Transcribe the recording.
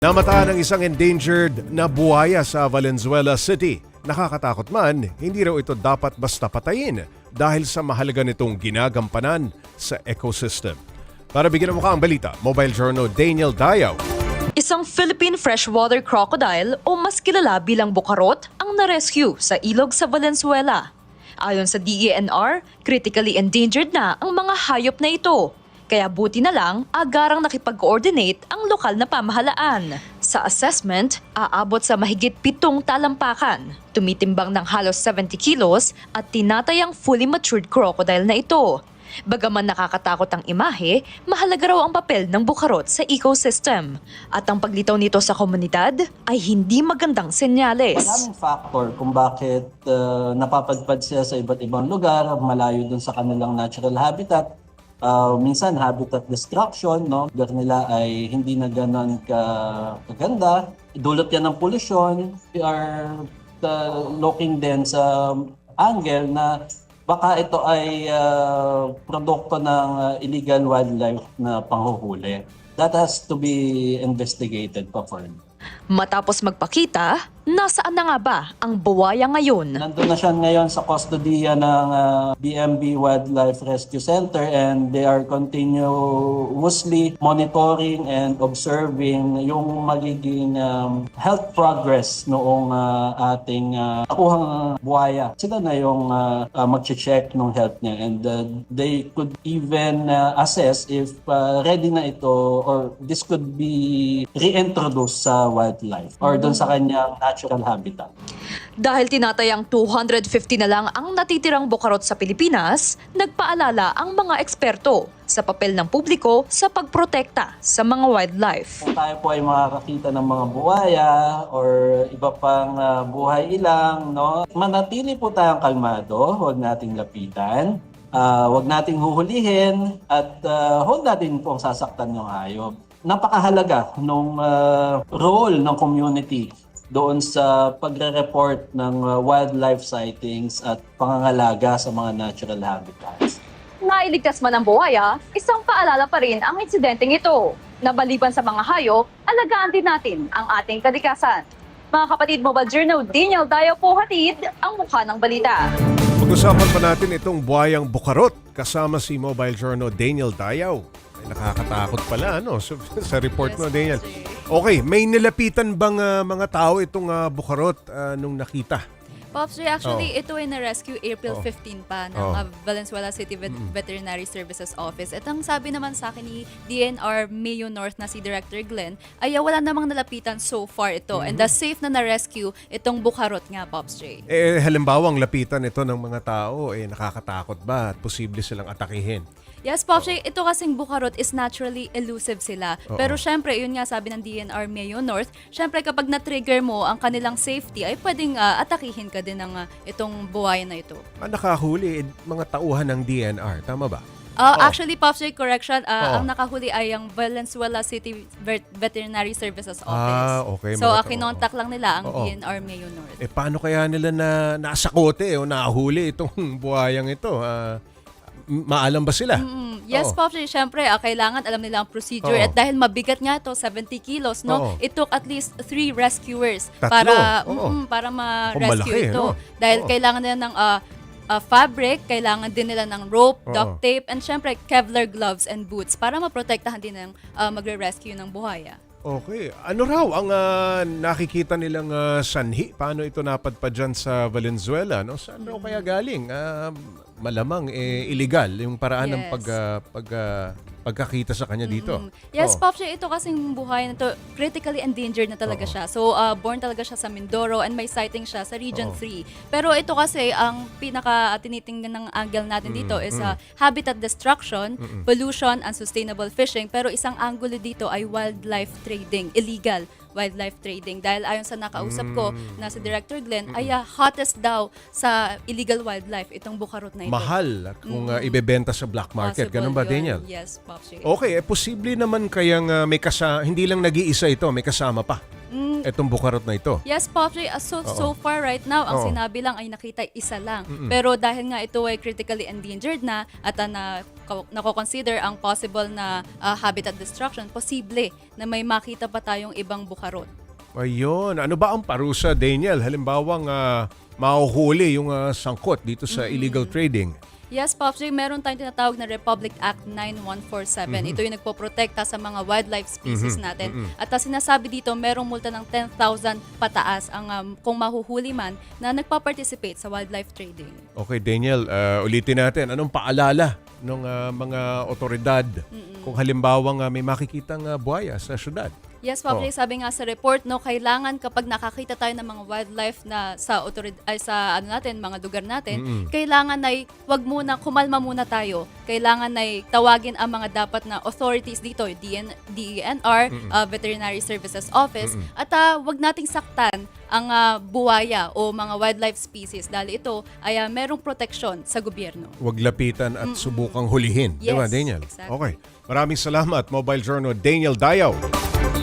Namataan ang isang endangered na buhaya sa Valenzuela City. Nakakatakot man, hindi raw ito dapat basta patayin dahil sa mahalaga nitong ginagampanan sa ecosystem. Para bigyan ng mukha ang balita, Mobile Journal Daniel Dayaw. Isang Philippine freshwater crocodile o mas kilala bilang bukarot ang na-rescue sa ilog sa Valenzuela. Ayon sa DENR, critically endangered na ang mga hayop na ito. Kaya buti na lang, agarang nakipag-coordinate ang lokal na pamahalaan. Sa assessment, aabot sa mahigit 7 talampakan, tumitimbang ng halos 70 kilos at tinatayang fully matured crocodile na ito. Bagaman nakakatakot ang imahe, mahalaga raw ang papel ng bukarot sa ecosystem. At ang paglitaw nito sa komunidad ay hindi magandang senyales. Maraming factor kung bakit napapadpad sila sa iba't ibang lugar, malayo dun sa kanilang natural habitat. Minsan habitat destruction, no? Lugar nila ay hindi na ganon kaganda. Dulot yan ng pollution. We are looking din sa angle na baka ito ay produkto ng illegal wildlife na panghuhuli. That has to be investigated pa further. Matapos magpakita, nasaan na nga ba ang buwaya ngayon? Nandun na siya ngayon sa kustodiya ng BMB Wildlife Rescue Center and they are continuously monitoring and observing yung magiging health progress noong ating nakuhang buhaya. Sila na yung mag-check ng health niya and they could even assess if ready na ito or this could be reintroduced sa wildlife or doon sa kanyang natural habitat. Dahil tinatayang 250 na lang ang natitirang bukarot sa Pilipinas, nagpaalala ang mga eksperto sa papel ng publiko sa pagprotekta sa mga wildlife. Kung tayo po ay makakakita ng mga buhaya or iba pang buhay ilang, no? Manatili po tayong kalmado, huwag nating lapitan, huwag nating huhulihin at huwag natin pong sasaktan yung hayop. Napakahalaga nung role ng community doon sa pagre-report ng wildlife sightings at pangangalaga sa mga natural habitats. Nailigtas man ang buhaya, isang paalala pa rin ang insidenteng ito. Nabaliban sa mga hayop, alagaan din natin ang ating kalikasan. Mga kapatid, Mobile Journal, Daniel Dayaw po hatid ang mukha ng balita. Pag-usapan pa natin itong buhayang bukarot kasama si Mobile Journal Daniel Dayaw. Ay, nakakatakot pala ano sa report mo, Daniel. Okay, may nilapitan bang mga tao itong bukarot nung nakita? Pops Ray, actually, ito ay na-rescue April 15 pa ng Valenzuela City Veterinary Services Office. At ang sabi naman sa akin ni DNR Mayo North na si Director Glenn, ay wala namang nalapitan so far ito. And the safe na na-rescue itong bukarot nga, Pops Ray. Halimbawa, ang lapitan ito ng mga tao, nakakatakot ba at posible silang atakihin? Yes, Pops Ray, ito kasing bukarot is naturally elusive sila. Pero syempre, yun nga sabi ng DNR Mayo North, syempre kapag na-trigger mo ang kanilang safety, ay pwedeng atakihin ka din ng itong buhaya na ito. Nakahuli mga tauhan ng DNR, tama ba? Actually, Pops Ray, correction, ang nakahuli ay ang Valenzuela City Veterinary Services Office. Okay. So, kinontak lang nila ang DNR Mayo North. Paano kaya nila na nasakote o nahuli itong buhayang ito? Maalam ba sila? Yes, Pops Ray, syempre, kailangan alam nila ang procedure. At dahil mabigat nga ito, 70 kilos, no? It took at least 3 rescuers para ma-rescue ito. No? Dahil kailangan nila ng fabric, kailangan din nila ng rope, duct tape, and syempre Kevlar gloves and boots para maprotektahan din ng magre-rescue ng buhaya. Okay. Ano raw ang nakikita nilang sanhi? Paano ito napadpad dyan sa Valenzuela? No? Saan raw kaya galing? Malamang illegal yung paraan ng pagkakita sa kanya dito. Yes, Pops Ray, ito kasing buhay na to, critically endangered na talaga siya. So, born talaga siya sa Mindoro and may sighting siya sa Region 3. Pero ito kasi, ang pinaka-tinitingnan ng angle natin dito is habitat destruction, pollution, unsustainable fishing. Pero isang angulo dito ay wildlife trading, illegal wildlife trading. Dahil ayon sa nakausap ko na si Director Glenn, ay hottest daw sa illegal wildlife itong bukarot na ito. Mahal kung ibebenta sa black market. Possible Ganun ba, yun. Daniel? Yes, Pops Ray. Okay, posible naman kayang may kasama, hindi lang nag-iisa ito, may kasama pa. Itong bukarot na ito. Yes, Pops, so far right now, ang Oo. sinabi lang ay nakita isa lang. Pero dahil nga ito ay critically endangered na at nako-consider ang possible na habitat destruction, posible na may makita pa tayong ibang bukarot. Ayun. Ano ba ang parusa, Daniel? Halimbawang mahuhuli yung sangkot dito sa illegal trading. Yes, Pops, meron tayong tinatawag na Republic Act 9147. Ito yung nagpoprotekta sa mga wildlife species natin. At sinasabi dito, merong multa ng 10,000 pataas ang kung mahuhuli man na nagpa-participate sa wildlife trading. Okay, Daniel, ulitin natin. Anong paalala ng mga otoridad kung halimbawang may makikitang buhaya sa syudad? Yes, Pops, sabi nga sa report, no, kailangan kapag nakakita tayo ng mga wildlife na sa mga lugar natin, kailangan ay kumalma muna tayo. Kailangan ay tawagin ang mga dapat na authorities dito, DENR, Veterinary Services Office, at wag nating saktan ang buwaya o mga wildlife species dahil ito ay merong proteksyon sa gobyerno. Huwag lapitan at subukang hulihin. Yes, Diba, Daniel? exactly. Okay. Maraming salamat, Mobile Journal Daniel Dayaw.